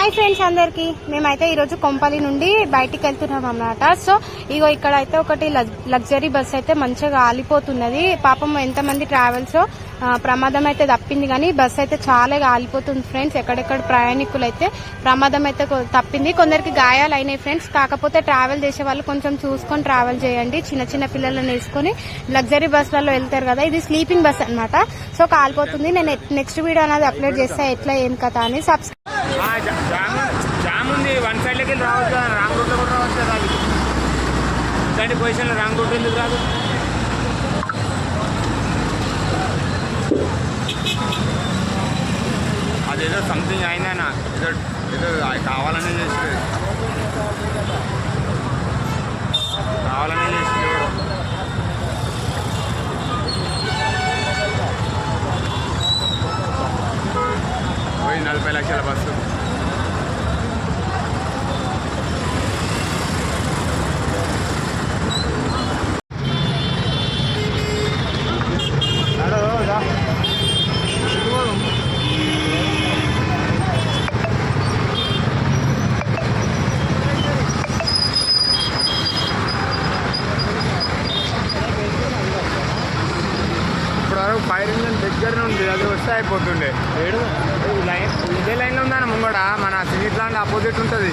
Hi friends అందరికి, మేమైతే ఈరోజు కొంపల్లి నుండి బయటికి వెళ్తున్నాం అన్నమాట. సో ఇగో ఇక్కడ అయితే ఒకటి లగ్జరీ బస్ అయితే మంచిగా ఆలిపోతున్నది. పాపం ఎంతమంది ట్రావెల్స్ ప్రమాదం అయితే తప్పింది, కానీ బస్ అయితే చాలా ఆలిపోతుంది ఫ్రెండ్స్. ఎక్కడెక్కడ ప్రయాణికులు అయితే ప్రమాదం అయితే తప్పింది, కొందరికి గాయాలు అయినాయి ఫ్రెండ్స్. కాకపోతే ట్రావెల్ చేసే వాళ్ళు కొంచెం చూసుకొని ట్రావెల్ చేయండి. చిన్న చిన్న పిల్లలను వేసుకొని లగ్జరీ బస్లలో వెళ్తారు కదా, ఇది స్లీపింగ్ బస్ అన్నమాట. సో కాలిపోతుంది. నేను నెక్స్ట్ వీడియో అనేది అప్లోడ్ చేస్తా ఎట్లా ఏం కథ అని. జామ్ ఉంది, వన్ సైడ్ లెక్క రావచ్చు, రాంగ్ రూట్లో కూడా రావచ్చు కదా. ఇట్లాంటి పొజిషన్లో రాంగ్ రూట్ ఎందుకు రాదు? అదేదో సంథింగ్ అయిందన్నా, ఏదో ఏదో కావాలనే చేస్తుంది, కావాలనే చేస్తుంది. పోయి 40 లక్షల బస్సు. ఫైర్ ఇంజన్ దగ్గరనే ఉంది, అది వస్తే అయిపోతుండే. ఇదే లైన్లో ఉందన్న ముంగడ, మన సిటీ ప్లాంట్ ఆపోజిట్ ఉంటుంది.